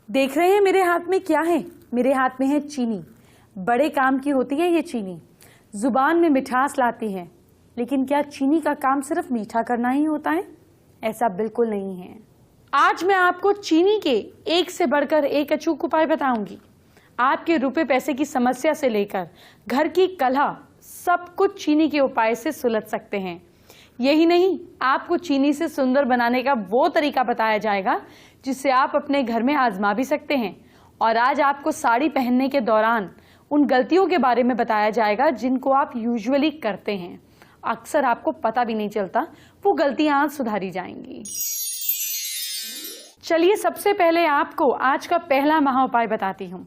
देख रहे हैं मेरे हाथ में क्या है? मेरे हाथ में है चीनी। बड़े काम की होती है ये चीनी, जुबान में मिठास लाती है। लेकिन क्या चीनी का काम सिर्फ मीठा करना ही होता है? ऐसा बिल्कुल नहीं है। आज मैं आपको चीनी के एक से बढ़कर एक अचूक उपाय बताऊंगी। आपके रुपए पैसे की समस्या से लेकर घर की कलह, सब कुछ चीनी के उपाय से सुलझ सकते हैं। यही नहीं, आपको चीनी से सुंदर बनाने का वो तरीका बताया जाएगा जिसे आप अपने घर में आजमा भी सकते हैं। और आज आपको साड़ी पहनने के दौरान उन गलतियों के बारे में बताया जाएगा जिनको आप यूजुअली करते हैं, अक्सर आपको पता भी नहीं चलता। वो गलतियां आज सुधारी जाएंगी। चलिए सबसे पहले आपको आज का पहला महा उपाय बताती हूँ।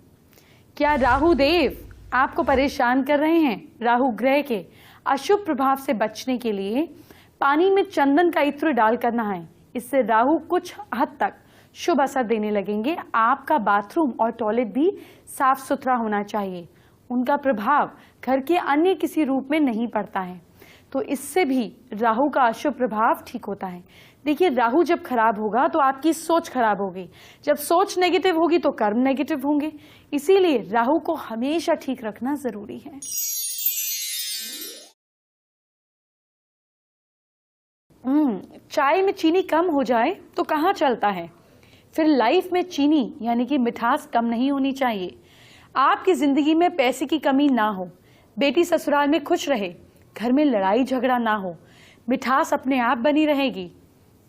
क्या राहु देव आपको परेशान कर रहे हैं? राहु ग्रह के अशुभ प्रभाव से बचने के लिए पानी में चंदन का इत्र डालकर नहाएं। इससे राहु कुछ हद तक शुभ असर देने लगेंगे। आपका बाथरूम और टॉयलेट भी साफ सुथरा होना चाहिए। उनका प्रभाव घर के अन्य किसी रूप में नहीं पड़ता है, तो इससे भी राहु का अशुभ प्रभाव ठीक होता है। देखिए, राहु जब खराब होगा तो आपकी सोच खराब होगी। जब सोच नेगेटिव होगी तो कर्म नेगेटिव होंगे। इसीलिए राहु को हमेशा ठीक रखना जरूरी है। चाय में चीनी कम हो जाए तो कहाँ चलता है? फिर लाइफ में चीनी यानी कि मिठास कम नहीं होनी चाहिए। आपकी जिंदगी में पैसे की कमी ना हो, बेटी ससुराल में खुश रहे, घर में लड़ाई झगड़ा ना हो, मिठास अपने आप बनी रहेगी।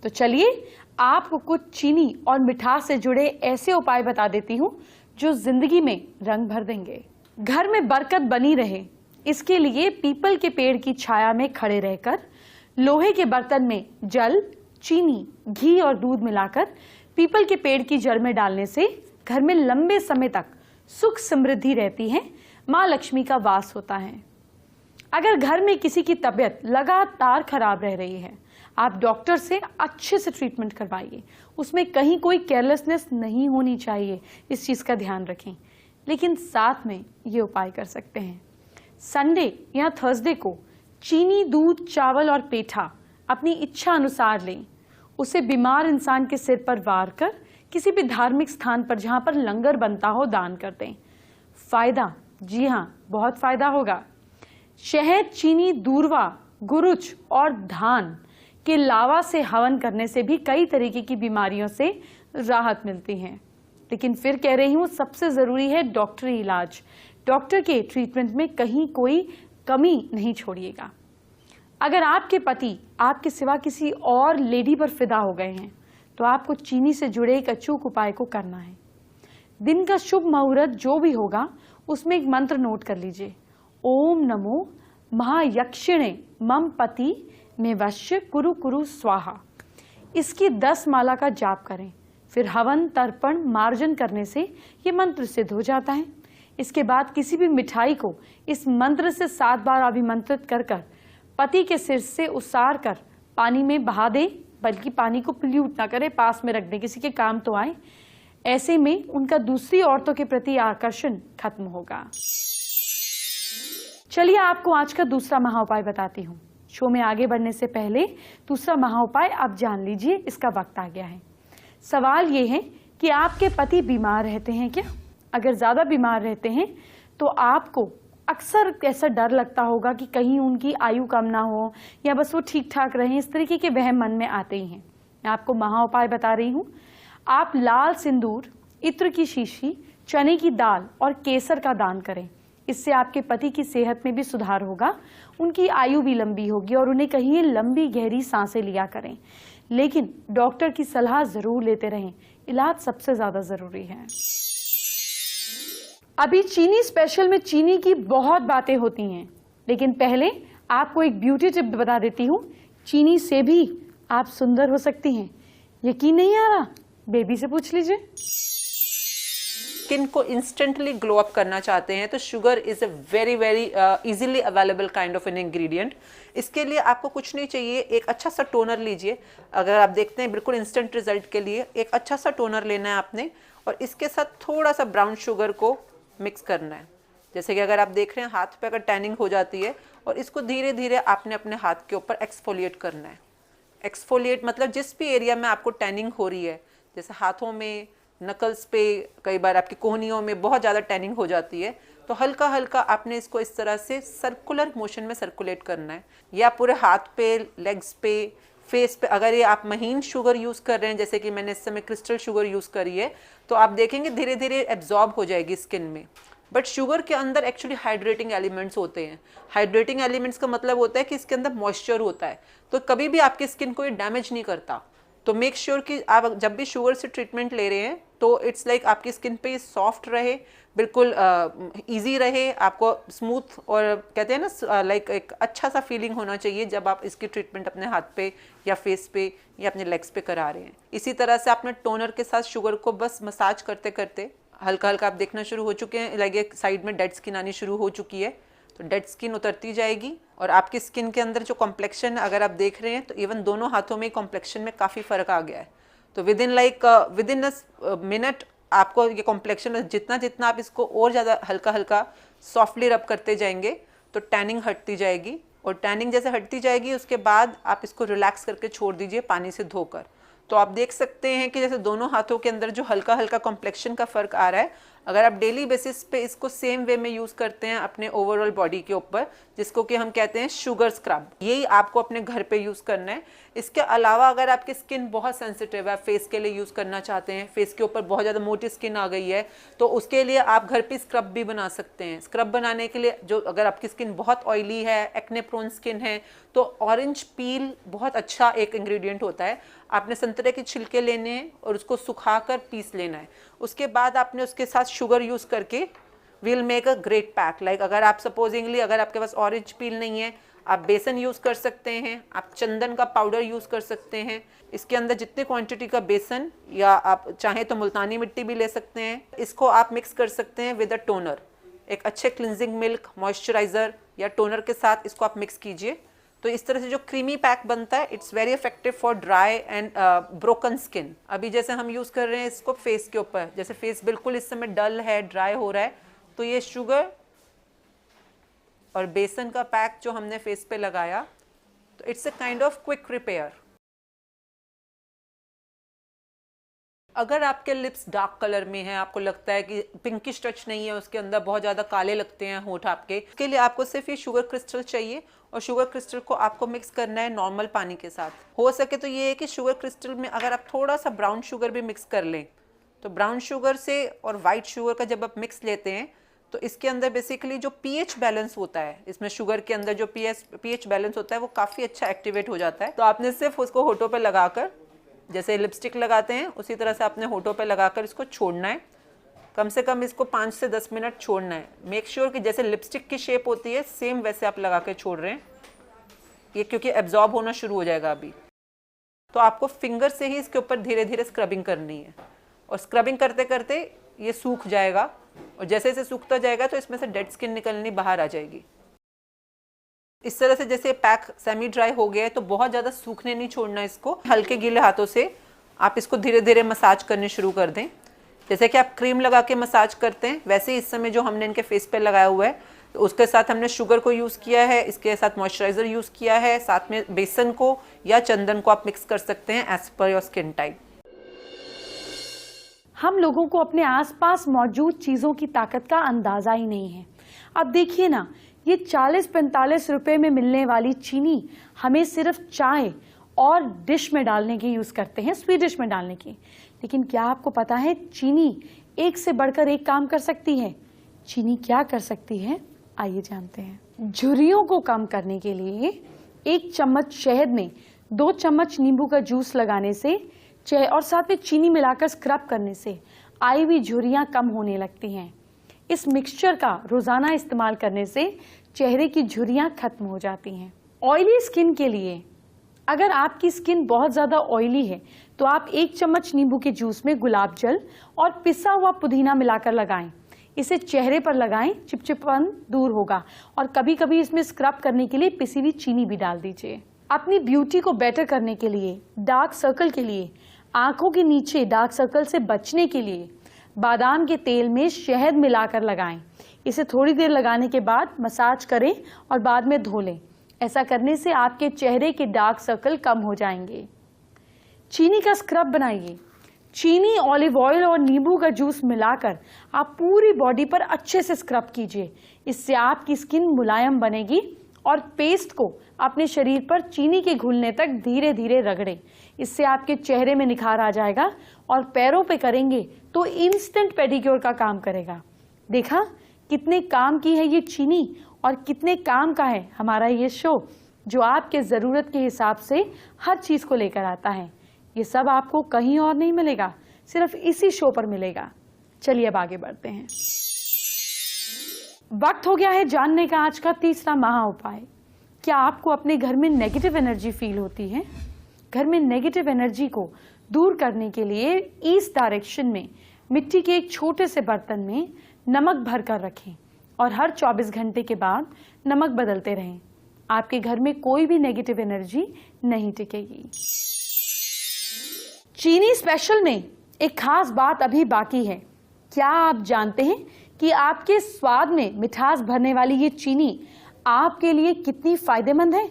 तो चलिए आपको कुछ चीनी और मिठास से जुड़े ऐसे उपाय बता देती हूँ जो जिंदगी में रंग भर देंगे। घर में बरकत बनी रहे, इसके लिए पीपल के पेड़ की छाया में खड़े रहकर लोहे के बर्तन में जल, चीनी, घी और दूध मिलाकर पीपल के पेड़ की जड़ में डालने से घर में लंबे समय तक सुख समृद्धि रहती है, माँ लक्ष्मी का वास होता है। अगर घर में किसी की तबीयत लगातार खराब रह रही है, आप डॉक्टर से अच्छे से ट्रीटमेंट करवाइए। उसमें कहीं कोई केयरलेसनेस नहीं होनी चाहिए, इस चीज का ध्यान रखें। लेकिन साथ में ये उपाय कर सकते हैं। संडे या थर्सडे को चीनी, दूध, चावल और पेठा अपनी इच्छा अनुसार लें। उसे बीमार इंसान के सिर पर वार कर किसी भी धार्मिक स्थान पर जहां पर लंगर बनता हो दान कर दें। फायदा, जी हाँ, बहुत फायदा होगा। शहद, चीनी, दूर्वा, गुरुच और धान के लावा से हवन करने से भी कई तरीके की बीमारियों से राहत मिलती है। लेकिन फिर कह रही हूँ, सबसे जरूरी है डॉक्टरी इलाज। डॉक्टर के ट्रीटमेंट में कहीं कोई कमी नहीं छोड़िएगा। अगर आपके पति आपके सिवा किसी और लेडी पर फिदा हो गए हैं तो आपको चीनी से जुड़े एक अचूक उपाय को करना है। दिन का शुभ मुहूर्त जो भी होगा उसमें एक मंत्र नोट कर लीजिए। ओम नमो महायक्षिणे मम पति में वश्य कुरु कुरु स्वाहा। इसकी 10 माला का जाप करें। फिर हवन, तर्पण, मार्जन करने से ये मंत्र सिद्ध हो जाता है। इसके बाद किसी भी मिठाई को इस मंत्र से 7 बार अभिमंत्रित कर कर पति के सिर से उसार कर पानी में बहा दे, बल्कि पानी को पोल्यूट ना करे, पास में रख दे, किसी के काम तो आए। ऐसे में उनका दूसरी औरतों के प्रति आकर्षण खत्म होगा। चलिए आपको आज का दूसरा महा उपाय बताती हूँ। शो में आगे बढ़ने से पहले दूसरा महा उपाय आप जान लीजिए, इसका वक्त आ गया है। सवाल ये है कि आपके पति बीमार रहते हैं क्या? अगर ज्यादा बीमार रहते हैं तो आपको अक्सर ऐसा डर लगता होगा कि कहीं उनकी आयु कम ना हो या बस वो ठीक ठाक रहें। इस तरीके के वहम मन में आते ही हैं। मैं आपको महा उपाय बता रही हूँ। आप लाल सिंदूर, इत्र की शीशी, चने की दाल और केसर का दान करें। इससे आपके पति की सेहत में भी सुधार होगा, उनकी आयु भी लंबी होगी और उन्हें कहीं लंबी गहरी सांसें लिया करें। लेकिन डॉक्टर की सलाह जरूर लेते रहें, इलाज सबसे ज्यादा जरूरी है। अभी चीनी स्पेशल में चीनी की बहुत बातें होती हैं, लेकिन पहले आपको एक ब्यूटी टिप बता देती हूँ। चीनी से भी आप सुंदर हो सकती हैं। यकीन नहीं आ रहा? बेबी से पूछ लीजिए। स्किन को इंस्टेंटली ग्लो अप करना चाहते हैं तो sugar is a very easily available kind of an ingredient. इसके लिए आपको कुछ नहीं चाहिए, एक अच्छा सा टोनर लीजिए। अगर आप देखते हैं बिल्कुल इंस्टेंट रिजल्ट के लिए एक अच्छा सा टोनर लेना है आपने, और इसके साथ थोड़ा सा ब्राउन शुगर को मिक्स करना है। जैसे कि अगर आप देख रहे हैं हाथ पे अगर टैनिंग हो जाती है, और इसको धीरे धीरे आपने अपने हाथ के ऊपर एक्सफोलिएट करना है। एक्सफोलिएट मतलब जिस भी एरिया में आपको टैनिंग हो रही है, जैसे हाथों में, नकल्स पे, कई बार आपकी कोहनियों में बहुत ज़्यादा टैनिंग हो जाती है, तो हल्का हल्का आपने इसको इस तरह से सर्कुलर मोशन में सर्कुलेट करना है, या पूरे हाथ पे, लेग्स पे, फेस पे। अगर ये आप महीन शुगर यूज़ कर रहे हैं, जैसे कि मैंने इस समय क्रिस्टल शुगर यूज़ करी है, तो आप देखेंगे धीरे धीरे एब्जॉर्ब हो जाएगी स्किन में। बट शुगर के अंदर एक्चुअली हाइड्रेटिंग एलिमेंट्स होते हैं। हाइड्रेटिंग एलिमेंट्स का मतलब होता है कि इसके अंदर मॉइस्चर होता है, तो कभी भी आपकी स्किन को ये डैमेज नहीं करता। तो मेक श्योर कि आप जब भी शुगर से ट्रीटमेंट ले रहे हैं तो इट्स लाइक आपकी स्किन पे सॉफ्ट रहे, बिल्कुल इजी रहे, आपको स्मूथ, और कहते हैं ना लाइक एक अच्छा सा फीलिंग होना चाहिए जब आप इसकी ट्रीटमेंट अपने हाथ पे या फेस पे या अपने लेग्स पे करा रहे हैं। इसी तरह से आपने टोनर के साथ शुगर को बस मसाज करते करते हल्का हल्का आप देखना शुरू हो चुके हैं, लाइक एक साइड में डेड स्किन आनी शुरू हो चुकी है, तो डेड स्किन उतरती जाएगी। और आपकी स्किन के अंदर जो कॉम्प्लेक्शन अगर आप देख रहे हैं तो इवन दोनों हाथों में कॉम्प्लेक्शन में काफ़ी फ़र्क आ गया है। तो विद इन अ मिनट आपको ये कॉम्प्लेक्शन जितना जितना आप इसको और ज़्यादा हल्का हल्का सॉफ्टली रब करते जाएंगे तो टैनिंग हटती जाएगी, और टैनिंग जैसे हटती जाएगी उसके बाद आप इसको रिलैक्स करके छोड़ दीजिए पानी से धोकर। तो आप देख सकते हैं कि जैसे दोनों हाथों के अंदर जो हल्का हल्का कॉम्प्लेक्शन का फ़र्क आ रहा है, अगर आप डेली बेसिस पे इसको सेम वे में यूज़ करते हैं अपने ओवरऑल बॉडी के ऊपर, जिसको कि हम कहते हैं शुगर स्क्रब, यही आपको अपने घर पे यूज़ करना है। इसके अलावा अगर आपकी स्किन बहुत सेंसिटिव है, फेस के लिए यूज़ करना चाहते हैं, फेस के ऊपर बहुत ज़्यादा मोटी स्किन आ गई है, तो उसके लिए आप घर पे स्क्रब भी बना सकते हैं। स्क्रब बनाने के लिए जो अगर आपकी स्किन बहुत ऑयली है, एक्ने प्रोन स्किन है, तो ऑरेंज पील बहुत अच्छा एक इंग्रेडिएंट होता है। आपने संतरे के छिलके लेने हैं और उसको सुखाकर पीस लेना है, उसके बाद आपने उसके साथ शुगर यूज़ करके will make a great pack. Like अगर आप सपोजिंगली अगर आपके पास ऑरेंज पील नहीं है, आप बेसन यूज़ कर सकते हैं, आप चंदन का पाउडर यूज़ कर सकते हैं। इसके अंदर जितने क्वांटिटी का बेसन, या आप चाहें तो मुल्तानी मिट्टी भी ले सकते हैं, इसको आप मिक्स कर सकते हैं विद अ टोनर। एक अच्छे क्लिनजिंग मिल्क, मॉइस्चराइज़र या टोनर के साथ इसको आप मिक्स कीजिए, तो इस तरह से जो क्रीमी पैक बनता है it's very effective for dry and broken skin. अभी जैसे हम यूज़ कर रहे हैं इसको फेस के ऊपर, जैसे फेस बिल्कुल इस समय डल है, ड्राई हो रहा है, तो ये शुगर और बेसन का पैक जो हमने फेस पे लगाया, तो it's a kind of quick repair. अगर आपके लिप्स डार्क कलर में हैं, आपको लगता है कि पिंकिश टच नहीं है उसके अंदर, बहुत ज़्यादा काले लगते हैं होंठ आपके, इसके लिए आपको सिर्फ ये शुगर क्रिस्टल चाहिए, और शुगर क्रिस्टल को आपको मिक्स करना है नॉर्मल पानी के साथ। हो सके तो ये है कि शुगर क्रिस्टल में अगर आप थोड़ा सा ब्राउन शुगर भी मिक्स कर लें, तो ब्राउन शुगर से और वाइट शुगर का जब आप मिक्स लेते हैं तो इसके अंदर बेसिकली जो पीएच बैलेंस होता है, इसमें शुगर के अंदर जो पीएच बैलेंस होता है वो काफ़ी अच्छा एक्टिवेट हो जाता है। तो आपने सिर्फ उसको होठों पे लगाकर, जैसे लिपस्टिक लगाते हैं उसी तरह से आपने होठों पे लगाकर इसको छोड़ना है। कम से कम इसको 5 से 10 मिनट छोड़ना है। मेक श्योर कि जैसे लिपस्टिक की शेप होती है सेम वैसे आप लगा के छोड़ रहे हैं, ये क्योंकि एब्जॉर्ब होना शुरू हो जाएगा अभी। तो आपको फिंगर से ही इसके ऊपर धीरे धीरे स्क्रबिंग करनी है, और स्क्रबिंग करते करते ये सूख जाएगा, और जैसे जैसे सूखता जाएगा तो इसमें से डेड स्किन निकलनी बाहर आ जाएगी। इस तरह से जैसे पैक सेमी ड्राई हो गया है तो बहुत ज़्यादा सूखने नहीं छोड़ना इसको, हल्के गीले हाथों से आप इसको धीरे धीरे मसाज करने शुरू कर दें। जैसे कि आप क्रीम लगा के मसाज करते हैं वैसे इस समय जो हमने इनके फेस पे लगाया हुआ है, तो उसके साथ हमने शुगर को यूज़ किया है, इसके साथ मॉइस्चराइज़र यूज़ किया है, साथ में बेसन को या चंदन को आप मिक्स कर सकते हैं as per your skin type. हम लोगों को अपने आसपास मौजूद चीज़ों की ताकत का अंदाज़ा ही नहीं है। अब देखिए ना, ये 40-45 रुपए में मिलने वाली चीनी हमें सिर्फ चाय और डिश में डालने की यूज़ करते हैं, स्वीट डिश में डालने की। लेकिन क्या आपको पता है चीनी एक से बढ़कर एक काम कर सकती है? चीनी क्या कर सकती है, आइए जानते हैं। झुर्रियों को कम करने के लिए 1 चम्मच शहद में 2 चम्मच नींबू का जूस लगाने से और साथ में चीनी मिलाकर स्क्रब करने से आई हुई झुर्रियाँ कम होने लगती हैं। इस मिक्सचर का रोजाना इस्तेमाल करने से चेहरे की झुर्रियाँ खत्म हो जाती हैं। ऑयली स्किन के लिए, अगर आपकी स्किन बहुत ज़्यादा ऑयली है तो आप 1 चम्मच नींबू के जूस में गुलाब जल और पिसा हुआ पुदीना मिलाकर लगाएं। इसे चेहरे पर लगाएं, चिपचिपापन दूर होगा। और कभी कभी इसमें स्क्रब करने के लिए पिसी हुई चीनी भी डाल दीजिए। अपनी ब्यूटी को बेटर करने के लिए, डार्क सर्कल के लिए, आंखों के नीचे डार्क सर्कल से बचने के लिए बादाम के तेल में शहद मिलाकर लगाएं। इसे थोड़ी देर लगाने के बाद मसाज करें और बाद में धो लें। ऐसा करने से आपके चेहरे के डार्क सर्कल कम हो जाएंगे। चीनी का स्क्रब बनाइए। चीनी, ऑलिव ऑयल और नींबू का जूस मिलाकर आप पूरी बॉडी पर अच्छे से स्क्रब कीजिए। इससे आपकी स्किन मुलायम बनेगी और पेस्ट को अपने शरीर पर चीनी के घुलने तक धीरे धीरे रगड़ें। इससे आपके चेहरे में निखार आ जाएगा और पैरों पे करेंगे तो इंस्टेंट पेडिक्योर का काम करेगा। देखा कितने काम की है ये चीनी और कितने काम का है हमारा ये शो, जो आपके ज़रूरत के हिसाब से हर चीज़ को लेकर आता है। ये सब आपको कहीं और नहीं मिलेगा, सिर्फ इसी शो पर मिलेगा। चलिए अब आगे बढ़ते हैं। वक्त हो गया है जानने का आज का तीसरा महा उपाय। क्या आपको अपने घर में नेगेटिव एनर्जी फील होती है? घर में नेगेटिव एनर्जी को दूर करने के लिए ईस्ट डायरेक्शन में मिट्टी के एक छोटे से बर्तन में नमक भर कर रखें और हर 24 घंटे के बाद नमक बदलते रहें। आपके घर में कोई भी नेगेटिव एनर्जी नहीं टिकेगी। चीनी स्पेशल में एक खास बात अभी बाकी है। क्या आप जानते हैं कि आपके स्वाद में मिठास भरने वाली ये चीनी आपके लिए कितनी फायदेमंद है?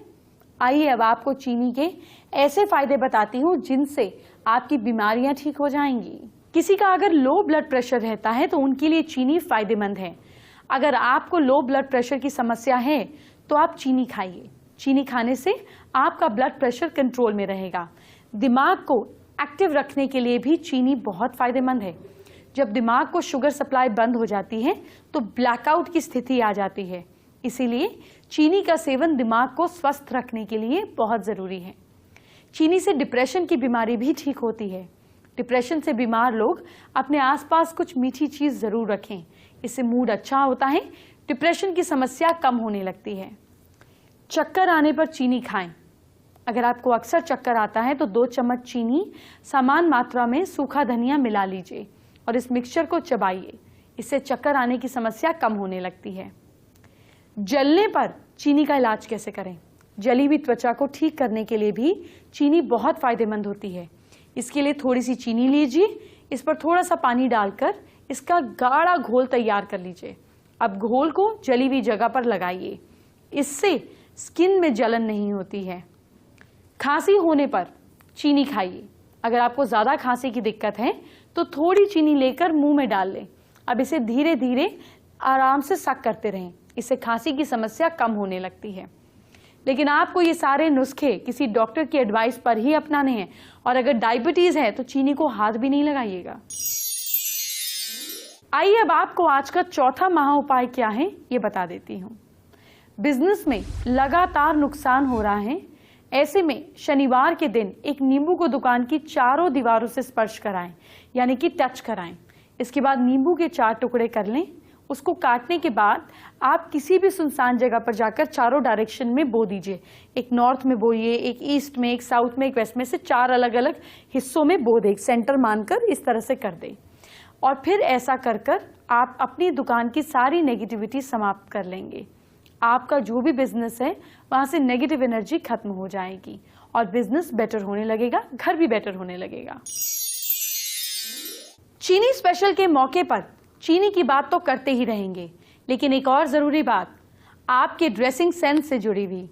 आइए अब आपको चीनी के ऐसे फायदे बताती हूँ जिनसे आपकी बीमारियां ठीक हो जाएंगी। किसी का अगर लो ब्लड प्रेशर रहता है तो उनके लिए चीनी फायदेमंद है। अगर आपको लो ब्लड प्रेशर की समस्या है तो आप चीनी खाइए। चीनी खाने से आपका ब्लड प्रेशर कंट्रोल में रहेगा। दिमाग को एक्टिव रखने के लिए भी चीनी बहुत फायदेमंद है। जब दिमाग को शुगर सप्लाई बंद हो जाती है तो ब्लैकआउट की स्थिति आ जाती है। इसीलिए चीनी का सेवन दिमाग को स्वस्थ रखने के लिए बहुत जरूरी है। चीनी से डिप्रेशन की बीमारी भी ठीक होती है। डिप्रेशन से बीमार लोग अपने आसपास कुछ मीठी चीज जरूर रखें। इससे मूड अच्छा होता है, डिप्रेशन की समस्या कम होने लगती है। चक्कर आने पर चीनी खाएं। अगर आपको अक्सर चक्कर आता है तो 2 चम्मच चीनी समान मात्रा में सूखा धनिया मिला लीजिए और इस मिक्सचर को चबाइए। इससे चक्कर आने की समस्या कम होने लगती है। जलने पर चीनी का इलाज कैसे करें? जली हुई त्वचा को ठीक करने के लिए भी चीनी बहुत फायदेमंद होती है। इसके लिए थोड़ी सी चीनी लीजिए, इस पर थोड़ा सा पानी डालकर इसका गाढ़ा घोल तैयार कर लीजिए। अब घोल को जली हुई जगह पर लगाइए। इससे स्किन में जलन नहीं होती है। खांसी होने पर चीनी खाइए। अगर आपको ज़्यादा खांसी की दिक्कत है तो थोड़ी चीनी लेकर मुंह में डाल लें। अब इसे धीरे धीरे आराम से सक करते रहें। इससे खांसी की समस्या कम होने लगती है। लेकिन आपको ये सारे नुस्खे किसी डॉक्टर की एडवाइस पर ही अपनाने हैं और अगर डायबिटीज है तो चीनी को हाथ भी नहीं लगाइएगा। आइए अब आपको आज का चौथा महा उपाय क्या है ये बता देती हूँ। बिजनेस में लगातार नुकसान हो रहा है, ऐसे में शनिवार के दिन एक नींबू को दुकान की चारों दीवारों से स्पर्श कराएं, यानी कि टच कराएं। इसके बाद नींबू के 4 टुकड़े कर लें। उसको काटने के बाद आप किसी भी सुनसान जगह पर जाकर चारों डायरेक्शन में बो दीजिए। एक नॉर्थ में बोइए, एक ईस्ट में, एक साउथ में, एक वेस्ट में, से 4 अलग अलग हिस्सों में बो दें। सेंटर मानकर इस तरह से कर दें और फिर ऐसा कर कर आप अपनी दुकान की सारी नेगेटिविटी समाप्त कर लेंगे। आपका जो भी बिजनेस है वहां से नेगेटिव एनर्जी खत्म हो जाएगी और बिजनेस बेटर होने लगेगा, घर भी बेटर होने लगेगा। चीनी स्पेशल के मौके पर चीनी की बात तो करते ही रहेंगे, लेकिन एक और जरूरी बात आपके ड्रेसिंग सेंस से जुड़ी हुई।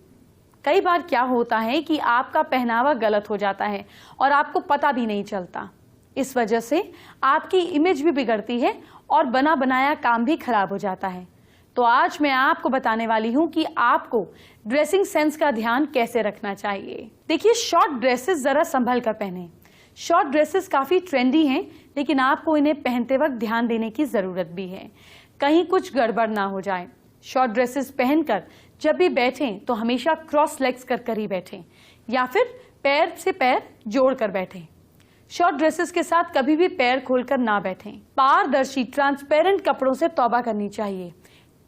कई बार क्या होता है कि आपका पहनावा गलत हो जाता है और आपको पता भी नहीं चलता। इस वजह से आपकी इमेज भी बिगड़ती है और बना बनाया काम भी खराब हो जाता है। तो आज मैं आपको बताने वाली हूं कि आपको ड्रेसिंग सेंस का ध्यान कैसे रखना चाहिए। देखिए, शॉर्ट ड्रेसेस जरा संभल कर पहने। शॉर्ट ड्रेसेस काफी ट्रेंडी हैं, लेकिन आपको इन्हें पहनते वक्त ध्यान देने की जरूरत भी है, कहीं कुछ गड़बड़ ना हो जाए। शॉर्ट ड्रेसेस पहनकर जब भी बैठें तो हमेशा क्रॉस लेग्स कर ही बैठें या फिर पैर से पैर जोड़कर बैठें। शॉर्ट ड्रेसेस के साथ कभी भी पैर खोलकर ना बैठें। पारदर्शी ट्रांसपेरेंट कपड़ों से तौबा करनी चाहिए।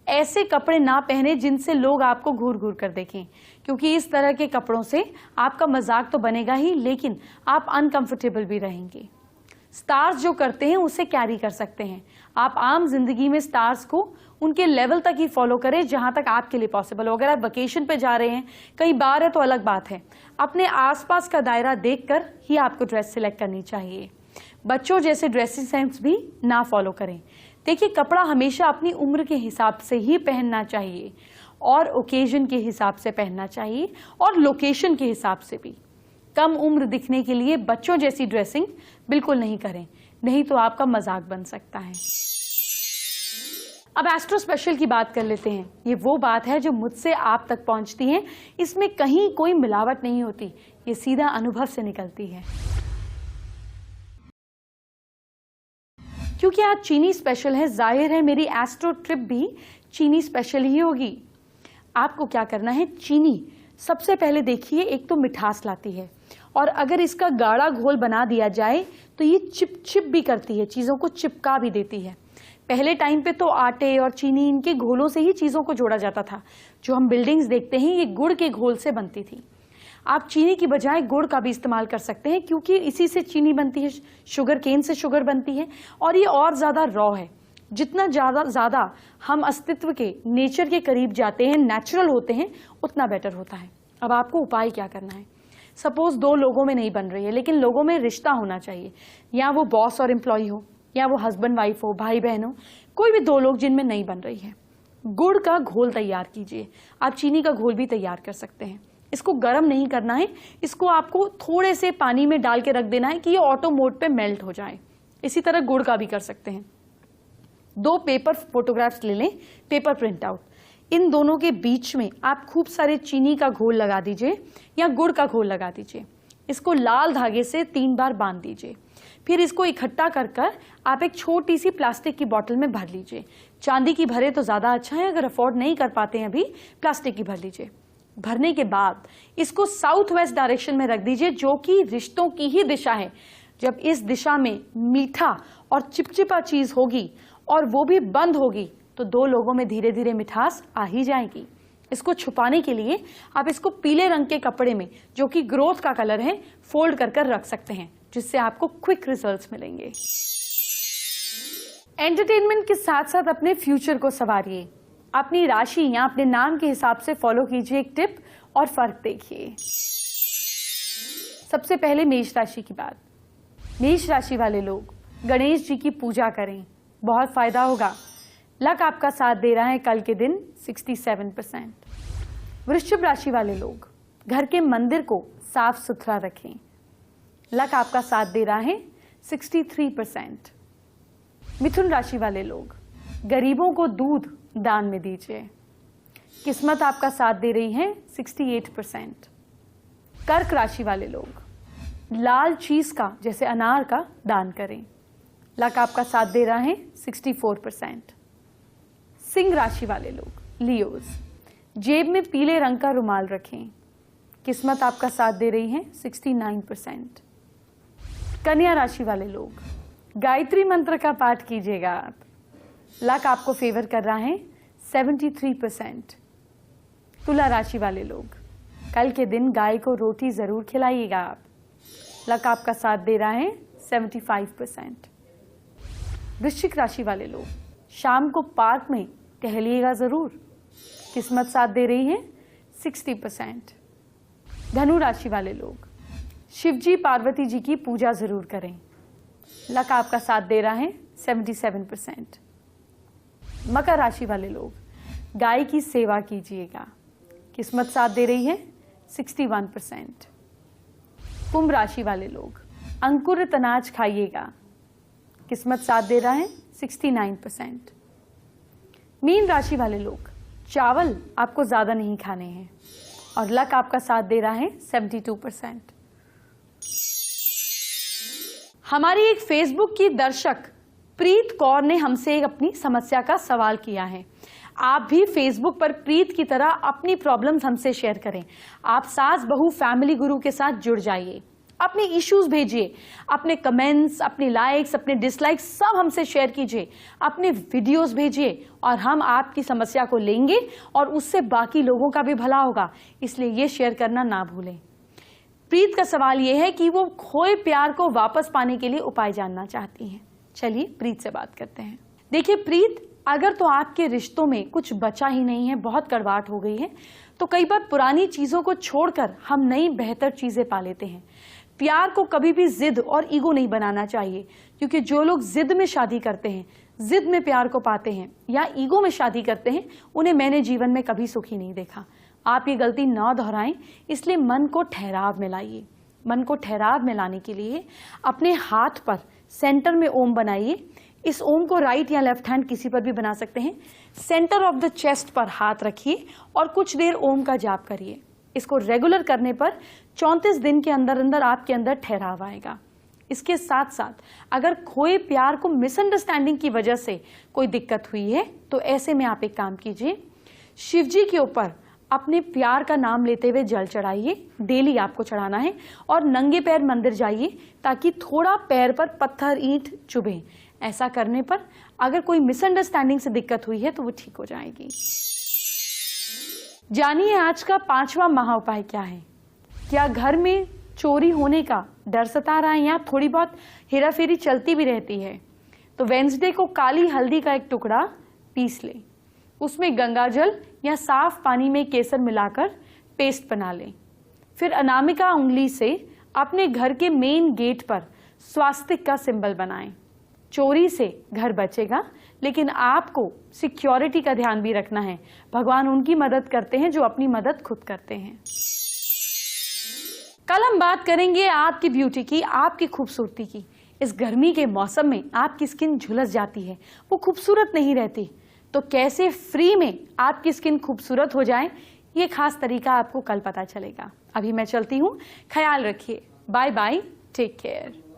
ऐसे कपड़े ना पहने जिनसे लोग आपको घूर घूर कर देखें, क्योंकि इस तरह के कपड़ों से आपका मजाक तो बनेगा ही, लेकिन आप अनकंफर्टेबल भी रहेंगे। स्टार्स जो करते हैं उसे कैरी कर सकते हैं। आप आम जिंदगी में स्टार्स को उनके लेवल तक ही फॉलो करें जहां तक आपके लिए पॉसिबल हो। अगर आप वेकेशन पे जा रहे हैं, कहीं बाहर है तो अलग बात है। अपने आसपास का दायरा देखकर ही आपको ड्रेस सिलेक्ट करनी चाहिए। बच्चों जैसे ड्रेसिंग सेंस भी ना फॉलो करें। देखिए, कपड़ा हमेशा अपनी उम्र के हिसाब से ही पहनना चाहिए और ओकेजन के हिसाब से पहनना चाहिए और लोकेशन के हिसाब से भी। कम उम्र दिखने के लिए बच्चों जैसी ड्रेसिंग बिल्कुल नहीं करें, नहीं तो आपका मजाक बन सकता है। अब एस्ट्रो स्पेशल की बात कर लेते हैं। ये वो बात है जो मुझसे आप तक पहुंचती है, इसमें कहीं कोई मिलावट नहीं होती, ये सीधा अनुभव से निकलती है। क्योंकि आज चीनी स्पेशल है, जाहिर है मेरी एस्ट्रो ट्रिप भी चीनी स्पेशल ही होगी। आपको क्या करना है, चीनी सबसे पहले देखिए एक तो मिठास लाती है, और अगर इसका गाढ़ा घोल बना दिया जाए तो ये चिप भी करती है, चीज़ों को चिपका भी देती है। पहले टाइम पे तो आटे और चीनी इनके घोलों से ही चीज़ों को जोड़ा जाता था। जो हम बिल्डिंग्स देखते हैं ये गुड़ के घोल से बनती थी। आप चीनी की बजाय गुड़ का भी इस्तेमाल कर सकते हैं, क्योंकि इसी से चीनी बनती है, शुगर केन से शुगर बनती है, और ये और ज़्यादा रॉ है। जितना ज़्यादा हम अस्तित्व के, नेचर के करीब जाते हैं, नेचुरल होते हैं, उतना बेटर होता है। अब आपको उपाय क्या करना है। सपोज 2 लोगों में नहीं बन रही है, लेकिन लोगों में रिश्ता होना चाहिए, या वो बॉस और एम्प्लॉय हो, या वो हस्बैंड वाइफ हो, भाई बहन हो, कोई भी 2 लोग जिनमें नहीं बन रही है। गुड़ का घोल तैयार कीजिए। आप चीनी का घोल भी तैयार कर सकते हैं। इसको गर्म नहीं करना है, इसको आपको थोड़े से पानी में डाल के रख देना है कि ये ऑटो मोड पे मेल्ट हो जाए। इसी तरह गुड़ का भी कर सकते हैं। 2 पेपर फोटोग्राफ्स ले लें, पेपर प्रिंट आउट। इन दोनों के बीच में आप खूब सारे चीनी का घोल लगा दीजिए या गुड़ का घोल लगा दीजिए। इसको लाल धागे से 3 बार बांध दीजिए। फिर इसको इकट्ठा कर आप एक छोटी सी प्लास्टिक की बोतल में भर लीजिए। चांदी की भरे तो ज्यादा अच्छा है, अगर अफोर्ड नहीं कर पाते हैं अभी, प्लास्टिक की भर लीजिए। भरने के बाद इसको साउथ वेस्ट डायरेक्शन में रख दीजिए, जो कि रिश्तों की ही दिशा है। जब इस दिशा में मीठा और चिपचिपा चीज होगी और वो भी बंद होगी, तो 2 लोगों में धीरे धीरे मिठास आ ही जाएगी। इसको छुपाने के लिए आप इसको पीले रंग के कपड़े में, जो कि ग्रोथ का कलर है, फोल्ड कर रख सकते हैं, जिससे आपको क्विक रिजल्ट्स मिलेंगे। एंटरटेनमेंट के साथ साथ अपने फ्यूचर को संवारिए। अपनी राशि या अपने नाम के हिसाब से फॉलो कीजिए एक टिप और फर्क देखिए। सबसे पहले मेष राशि की बात। मेष राशि वाले लोग गणेश जी की पूजा करें, बहुत फायदा होगा। लक आपका साथ दे रहा है कल के दिन 67%। वृश्चिक राशि वाले लोग घर के मंदिर को साफ सुथरा रखें। लक आपका साथ दे रहा है 63%। मिथुन राशि वाले लोग गरीबों को दूध दान में दीजिए। किस्मत आपका साथ दे रही है 68%। कर्क राशि वाले लोग लाल चीज का, जैसे अनार का, दान करें। लक आपका साथ दे रहा है 64%। सिंह राशि वाले लोग लियोज जेब में पीले रंग का रुमाल रखें। किस्मत आपका साथ दे रही है 69%। कन्या राशि वाले लोग गायत्री मंत्र का पाठ कीजिएगा आप। लक आपको फेवर कर रहा है 73%। तुला राशि वाले लोग कल के दिन गाय को रोटी जरूर खिलाइएगा आप। लक आपका साथ दे रहा है 75%। वृश्चिक राशि वाले लोग शाम को पार्क में टहलिएगा जरूर। किस्मत साथ दे रही है 60%। धनु राशि वाले लोग शिवजी पार्वती जी की पूजा जरूर करें। लक आपका साथ दे रहा है 77%। मकर राशि वाले लोग गाय की सेवा कीजिएगा। किस्मत साथ दे रही है 61%। कुंभ राशि वाले लोग अंकुरित अनाज खाइएगा। किस्मत साथ दे रहा है 69%। मीन राशि वाले लोग चावल आपको ज्यादा नहीं खाने हैं और लक आपका साथ दे रहा है 72%। हमारी एक फेसबुक की दर्शक प्रीत कौर ने हमसे एक अपनी समस्या का सवाल किया है। आप भी फेसबुक पर प्रीत की तरह अपनी प्रॉब्लम्स हमसे शेयर करें। आप सास बहू फैमिली गुरु के साथ जुड़ जाइए, अपने इश्यूज भेजिए, अपने कमेंट्स, अपने लाइक्स, अपने डिसलाइक्स सब हमसे शेयर कीजिए, अपने वीडियोस भेजिए और हम आपकी समस्या को लेंगे और उससे बाकी लोगों का भी भला होगा, इसलिए ये शेयर करना ना भूलें। प्रीत का सवाल ये है कि वो खोए प्यार को वापस पाने के लिए उपाय जानना चाहती हैं। चलिए प्रीत से बात करते हैं। देखिए प्रीत, अगर तो आपके रिश्तों में कुछ बचा ही नहीं है, बहुत कड़वाहट हो गई है, तो कई बार पुरानी चीजों को छोड़कर हम नई बेहतर चीजें पा लेते हैं। प्यार को कभी भी जिद और ईगो नहीं बनाना चाहिए, क्योंकि जो लोग जिद में शादी करते हैं, जिद में प्यार को पाते हैं या ईगो में शादी करते हैं, उन्हें मैंने जीवन में कभी सुखी नहीं देखा। आप ये गलती ना दोहराएं, इसलिए मन को ठहराव में लाइए। मन को ठहराव में लाने के लिए अपने हाथ पर सेंटर में ओम बनाइए। इस ओम को राइट या लेफ्ट हैंड किसी पर भी बना सकते हैं। सेंटर ऑफ द चेस्ट पर हाथ रखिए और कुछ देर ओम का जाप करिए। इसको रेगुलर करने पर 34 दिन के अंदर अंदर आपके अंदर ठहराव आएगा। इसके साथ साथ अगर खोए प्यार को मिसअंडरस्टैंडिंग की वजह से कोई दिक्कत हुई है तो ऐसे में आप एक काम कीजिए, शिव जी के ऊपर अपने प्यार का नाम लेते हुए जल चढ़ाइए। डेली आपको चढ़ाना है और नंगे पैर मंदिर जाइए ताकि थोड़ा पैर पर पत्थर ईंट चुभे। ऐसा करने पर अगर कोई मिसअंडरस्टैंडिंग से दिक्कत हुई है तो वो ठीक हो जाएगी। जानिए आज का 5वां महा उपाय क्या है। क्या घर में चोरी होने का डर सता रहा है या थोड़ी बहुत हेराफेरी चलती भी रहती है तो वेंसडे को काली हल्दी का एक टुकड़ा पीस ले, उसमें गंगाजल या साफ पानी में केसर मिलाकर पेस्ट बना लें। फिर अनामिका उंगली से अपने घर के मेन गेट पर स्वास्तिक का सिंबल बनाएं। चोरी से घर बचेगा, लेकिन आपको सिक्योरिटी का ध्यान भी रखना है। भगवान उनकी मदद करते हैं जो अपनी मदद खुद करते हैं। कल हम बात करेंगे आपकी ब्यूटी की, आपकी खूबसूरती की। इस गर्मी के मौसम में आपकी स्किन झुलस जाती है, वो खूबसूरत नहीं रहती। तो कैसे फ्री में आपकी स्किन खूबसूरत हो जाए, ये खास तरीका आपको कल पता चलेगा। अभी मैं चलती हूँ, ख्याल रखिए। Bye bye, take care.